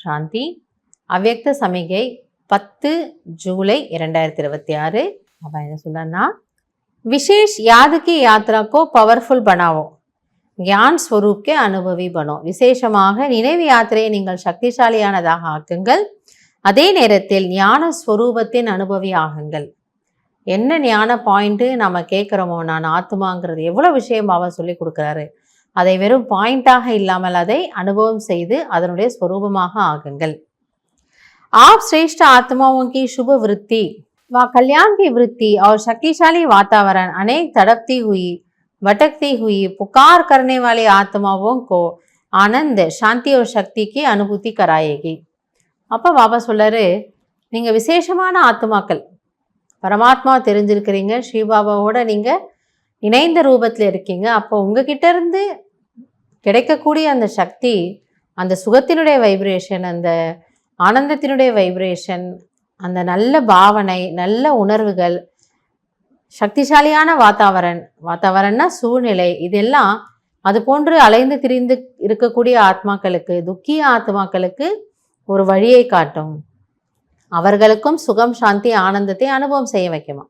சாந்தி. அவ்யக்த சமிகை 10 जूलाई 2026. பாபா என்ன சொல்றாருன்னா, विशेष याद की यात्रा को पवरफुल बनाओ, ज्ञान स्वरूप के अनुभवी बनो. விசேஷமாக நினைவு யாத்திரையை நீங்கள் சக்திசாலியானதாக ஆக்குங்கள், அதே நேரத்தில் ஞான ஸ்வரூபத்தின் அனுபவி ஆகுங்கள். என்ன ஞான பாயிண்ட்டு நம்ம கேட்குறோமோ, நான் ஆத்மாங்கிறது எவ்வளோ விஷயம் பாபா சொல்லி கொடுக்குறாரு, அதை வெறும் பாயிண்டாக இல்லாமல் அதை அனுபவம் செய்து அதனுடைய ஸ்வரூபமாக ஆகுங்கள். आप श्रेष्ठ आत्माओं की शुभ वृत्ति व कल्याण की वृत्ति और शक्तिशाली वातावरण अनेक तड़पती हुई भटकती हुई पुकार करने वाली आत्माओं को आनंद शांति और शक्ति की अनुभूति कराएगी. அப்போ பாபா சொல்றாரு, நீங்கள் விசேஷமான ஆத்மாக்கள், பரமாத்மா தெரிஞ்சிருக்கிறீங்க, ஸ்ரீபாபாவோட நீங்கள் இணைந்த ரூபத்தில் இருக்கீங்க. அப்போ உங்ககிட்ட இருந்து கிடைக்கக்கூடிய அந்த சக்தி, அந்த சுகத்தினுடைய வைப்ரேஷன், அந்த ஆனந்தத்தினுடைய வைப்ரேஷன், அந்த நல்ல பாவனை, நல்ல உணர்வுகள், சக்திசாலியான வாத்தாவரன்னா சூழ்நிலை, இதெல்லாம் அது போன்று அலைந்து திரிந்து இருக்கக்கூடிய ஆத்மாக்களுக்கு, துக்கிய ஆத்மாக்களுக்கு ஒரு வழியை காட்டும். அவர்களுக்கும் சுகம், சாந்தி, ஆனந்தத்தை அனுபவம் செய்ய வைக்குமா.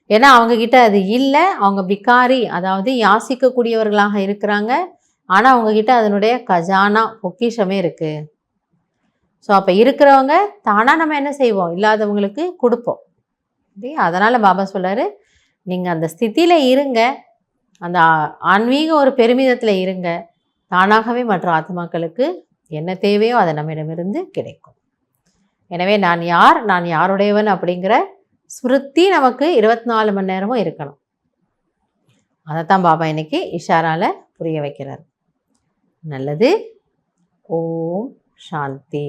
ஏன்னா அவங்கக்கிட்ட அது இல்லை, அவங்க பிக்காரி, அதாவது யாசிக்கக்கூடியவர்களாக இருக்கிறாங்க. ஆனால் அவங்கக்கிட்ட அதனுடைய கஜானா பொக்கிஷமே இருக்குது. ஸோ அப்போ இருக்கிறவங்க தானாக நம்ம என்ன செய்வோம், இல்லாதவங்களுக்கு கொடுப்போம். அதனால் பாபா சொல்கிறாரு, நீங்கள் அந்த ஸ்திதியில் இருங்க, அந்த ஆன்மீக ஒரு பெருமிதத்தில் இருங்க, தானாகவே மற்ற ஆத்மாக்களுக்கு என்ன தேவையோ அதை நம்மிடமிருந்து கிடைக்கும். எனவே நான் யார், நான் யாருடையவன் அப்படிங்கிற ஸ்மிருதி நமக்கு 24 மணி நேரமும் இருக்கணும். அதைத்தான் பாபா இன்னைக்கு இஷாரால புரிய வைக்கிறார். நல்லது. ஓம் சாந்தி.